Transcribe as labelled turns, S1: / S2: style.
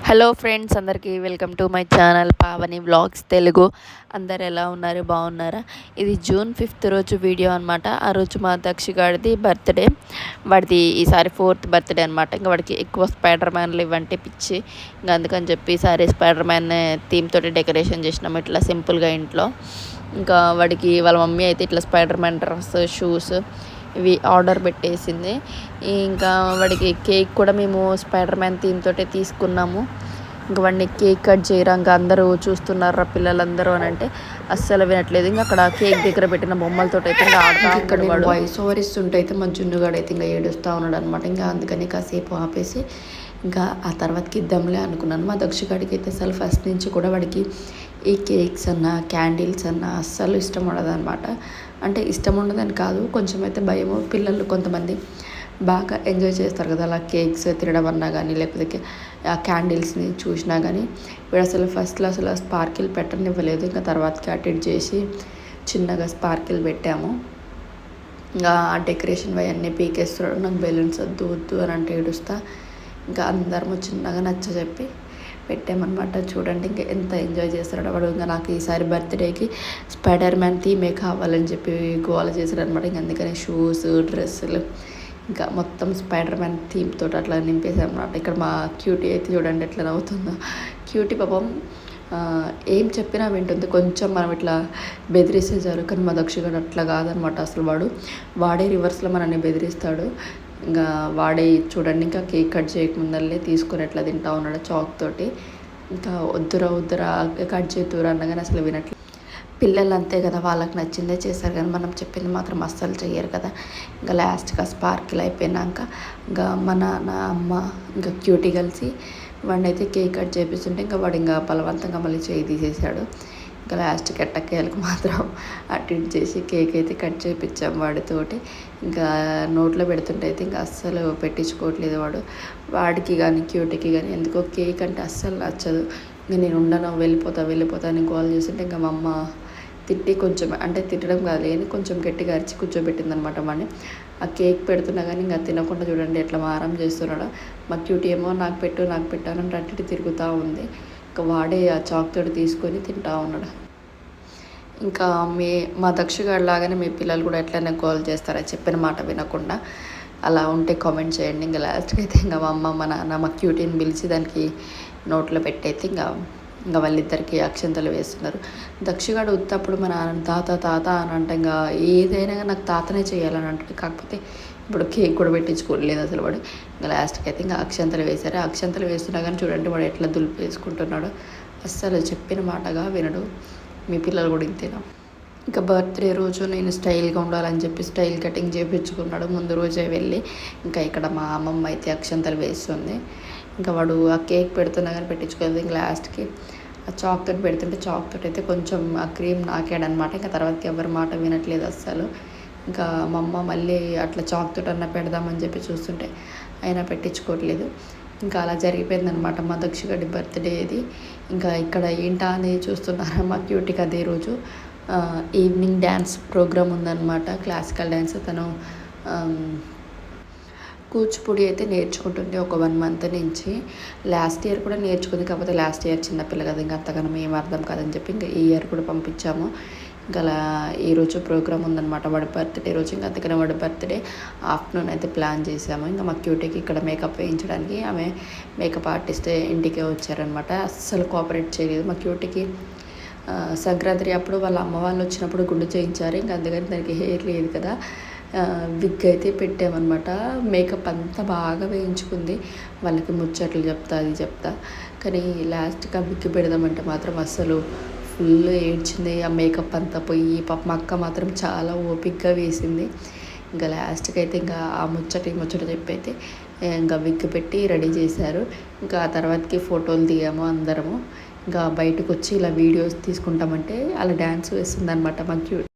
S1: Hello friends, అందరికీ welcome to my channel Pavani vlogs Telugu. అందరు ఎలా ఉన్నారు, బాగున్నారా? ఇది June 5th రోజు వీడియో అనమాట. ఆ రోజు మా దక్షిగాడిది బర్త్డే. వాడిది ఈసారి 4th బర్త్డే అనమాట. ఇంకా వాడికి ఎక్కువ స్పైడర్ మ్యాన్లు ఇవ్వంటే పిచ్చి. ఇంకా అందుకని చెప్పి ఈసారి స్పైడర్ మ్యాన్ థీమ్ తోటి డెకరేషన్ చేసినాము ఇట్లా సింపుల్గా ఇంట్లో. ఇంకా వాడికి వాళ్ళ మమ్మీ అయితే ఇట్లా స్పైడర్ మ్యాన్ డ్రెస్, షూస్ ఇవి ఆర్డర్ పెట్టేసింది. ఇంకా వాడికి కేక్ కూడా మేము స్పైడర్ మ్యాన్ థీమ్ తోటే తీసుకున్నాము. ఇంక వాడిని కేక్ కట్ చేయరా, ఇంకా అందరూ చూస్తున్నారా పిల్లలందరూ అని అంటే అస్సలు వినట్లేదు. ఇంకా అక్కడ కేక్ దగ్గర పెట్టిన బొమ్మలతో అయితే ఇంకా ఆడుతూ ఇక్కడ వాడు వాయిస్ ఓవర్ ఇస్తుంటే అయితే మా జున్నుగాడు అయితే ఇంకా ఏడుస్తూ ఉన్నాడు అనమాట. ఇంకా అందుకని కాసేపు ఆపేసి ఇంకా ఆ తర్వాతకి ఇద్దాంలే అనుకున్నాను. మా దక్షగాడికి అయితే అసలు ఫస్ట్ నుంచి కూడా వాడికి ఈ కేక్స్ అన్న క్యాండిల్స్ అన్న అస్సలు ఇష్టం ఉండదు అనమాట. అంటే ఇష్టం ఉండదని కాదు, కొంచెం అయితే భయము. పిల్లలు కొంతమంది బాగా ఎంజాయ్ చేస్తారు కదా అలా కేక్స్ తినడం అన్నా కానీ, లేకపోతే ఆ క్యాండిల్స్ని చూసినా కానీ. వీడు అసలు ఫస్ట్లో అసలు స్పార్కిల్ పెట్టనివ్వలేదు. ఇంకా తర్వాతకి అటెండ్ చేసి చిన్నగా స్పార్కిల్ పెట్టాము. ఇంకా ఆ డెకరేషన్ అవన్నీ పీకేస్తున్నాడు. నాకు బెలూన్స్ వద్దు వద్దు అని అంటే ఏడుస్తా. ఇంకా అందరము చిన్నగా నచ్చ చెప్పి పెట్టామన్నమాట. చూడండి ఇంకా ఎంత ఎంజాయ్ చేస్తాడో వాడు. ఇంకా నాకు ఈసారి బర్త్డేకి స్పైడర్ మ్యాన్ థీమే కావాలని చెప్పి గోల చేశాడు అనమాట. ఇంక అందుకని షూస్, డ్రెస్సులు ఇంకా మొత్తం స్పైడర్ మ్యాన్ థీమ్ తోటి అట్లా నింపేసాం అనమాట. ఇక్కడ మా క్యూటీ అయితే చూడండి ఎట్లా నవ్వుతుందో. క్యూటీ పాపం ఏం చెప్పినా వింటుంది. కొంచెం మనం ఇట్లా బెదిరిస్తే చాలు. కానీ మా దక్షిగాడు అట్లా కాదనమాట. అసలు వాడే రివర్స్లో మనల్ని బెదిరిస్తాడు. ఇంకా వాడే చూడండి ఇంకా కేక్ కట్ చేయకముందల్లే తీసుకొని ఎట్లా తింటా ఉన్నాడు చాక్ తోటి. ఇంకా వద్దురా కట్ చేతురా అన్నగానే అసలు వినట్లేదు. పిల్లలు అంతే కదా, వాళ్ళకి నచ్చిందే చేస్తారు కానీ మనం చెప్పింది మాత్రం అస్సలు చెయ్యరు కదా. ఇంకా లాస్ట్గా స్పార్కిల్ అయిపోయినాక ఇంకా మా నాన్న, అమ్మ ఇంకా క్యూటీ కలిసి వాడిని అయితే కేక్ కట్ చేపిస్తుంటే ఇంకా వాడు ఇంకా బలవంతంగా మళ్ళీ చేయి తీసేసాడు. ఇంకా లాస్ట్కి ఎట్టకేలకు మాత్రం అటెండ్ చేసి కేక్ అయితే కట్ చేయించాం వాడితోటి. ఇంకా నోట్లో పెడుతుంటే అయితే ఇంకా అస్సలు పెట్టించుకోవట్లేదు వాడికి కానీ క్యూటీకి కానీ. ఎందుకో కేక్ అంటే అస్సలు నచ్చదు. ఇంకా నేను ఉండను, వెళ్ళిపోతా అని కాల్ చేస్తుంటే ఇంకా మా అమ్మ తిట్టి కొంచెం, అంటే తిట్టడం కాదు లేని కొంచెం గట్టిగా అరిచి కూర్చోబెట్టింది అనమాట. వాడిని ఆ కేక్ పెడుతున్నా కానీ ఇంకా తినకుండా చూడండి ఎట్లా మారం చేస్తున్నాడు. మా క్యూటీ ఏమో నాకు పెట్టు అని అట్టి తిరుగుతూ ఉంది. ఇంకా వాడే ఆ చాక్ తోటి తీసుకొని తింటా ఉన్నాడు. ఇంకా మా దక్షగాడు లాగానే మీ పిల్లలు కూడా ఎట్లయినా గోల్ చేస్తారా చెప్పిన మాట వినకుండా? అలా ఉంటే కామెంట్ చేయండి. ఇంకా లాస్ట్కి అయితే ఇంకా మా అమ్మ, మా నాన్న మా క్యూటీని పిలిచి దానికి నోట్లో పెట్టయితే ఇంకా వాళ్ళిద్దరికి అక్షంతలు వేస్తున్నారు. దక్షగాడు ఉత్తప్పుడు మా నాన్న తాత అని అంటే ఇంకా ఏదైనా నాకు తాతనే చేయాలని అంటే, కాకపోతే ఇప్పుడు కేక్ కూడా పెట్టించుకోలేదు అసలు వాడు. ఇంకా లాస్ట్కి అయితే ఇంకా అక్షంతలు వేశారు. అక్షంతలు వేస్తున్నా కానీ చూడండి వాడు ఎట్లా దులిపి వేసుకుంటున్నాడు. అస్సలు చెప్పిన మాటగా వినడు. మీ పిల్లలు కూడా ఇంతేనా? ఇంకా బర్త్డే రోజు నేను స్టైల్గా ఉండాలని చెప్పి స్టైల్ కటింగ్ చేయించుకున్నాడు ముందు రోజే వెళ్ళి. ఇంకా ఇక్కడ మా అమ్మమ్మ అయితే అక్షంతలు వేస్తుంది. ఇంకా వాడు ఆ కేక్ పెడుతున్నా కానీ పెట్టించుకోలేదు. ఇంకా లాస్ట్కి ఆ చాక్ తోటి పెడుతుంటే చాక్ తోటి అయితే కొంచెం ఆ క్రీమ్ నాకాడనమాట. ఇంకా తర్వాతకి ఎవరి మాట వినట్లేదు అస్సలు. ఇంకా మా అమ్మ మళ్ళీ అట్లా చాక్ తోటి అన్న పెడదామని చెప్పి చూస్తుంటే అయినా పెట్టించుకోవట్లేదు. ఇంకా అలా జరిగిపోయిందనమాట మా దక్షిగడి బర్త్డే ఇది. ఇంకా ఇక్కడ ఏంటా అని చూస్తున్నారా, మా క్యూటీకి అదే రోజు ఈవినింగ్ డ్యాన్స్ ప్రోగ్రామ్ ఉందన్నమాట. Classical dance. తను కూచిపూడి అయితే నేర్చుకుంటుంది ఒక 1 month నుంచి. లాస్ట్ ఇయర్ కూడా నేర్చుకుంది, కాకపోతే లాస్ట్ ఇయర్ చిన్నపిల్ల కదా ఇంకా అంతగానం ఏం అర్థం కాదని చెప్పి ఇంకా ఈ ఇయర్ కూడా పంపించాము. ఇంకా అలా ఈరోజు ప్రోగ్రామ్ ఉందన్నమాట వాడి బర్త్డే రోజు. ఇంకా అందుకనే వాడి బర్త్డే ఆఫ్టర్నూన్ అయితే ప్లాన్ చేసాము. ఇంకా మా క్యూటీకి ఇక్కడ మేకప్ వేయించడానికి ఆమె మేకప్ ఆర్టిస్ట్ ఇంటికే వచ్చారనమాట. అస్సలు కోఆపరేట్ చేయలేదు. మా క్యూటీకి సంక్రాంతి అప్పుడు వాళ్ళ అమ్మ వాళ్ళు వచ్చినప్పుడు గుండు చేయించారు. ఇంకా అందుకని దానికి హెయిర్ లేదు కదా, విగ్ అయితే పెట్టామన్నమాట. మేకప్ అంతా బాగా వేయించుకుంది. వాళ్ళకి ముచ్చట్లు చెప్తా అది చెప్తా, కానీ లాస్ట్కి ఆ విగ్ పెడదామంటే మాత్రం అస్సలు ఫుల్ ఏడ్చింది. ఆ మేకప్ అంతా పోయి పాప మా అక్క మాత్రం చాలా ఓపిక్గా వేసింది. ఇంకా లాస్ట్కి అయితే ఇంకా ఆ ముచ్చట చెప్పి అయితే ఇంకా విగ్ పెట్టి రెడీ చేశారు. ఇంకా ఆ తర్వాతకి ఫోటోలు దిగాము అందరము. ఇంకా బయటకు వచ్చి ఇలా వీడియోస్ తీసుకుంటామంటే అలా డ్యాన్స్ వేస్తుంది అనమాట మా క్యూట్.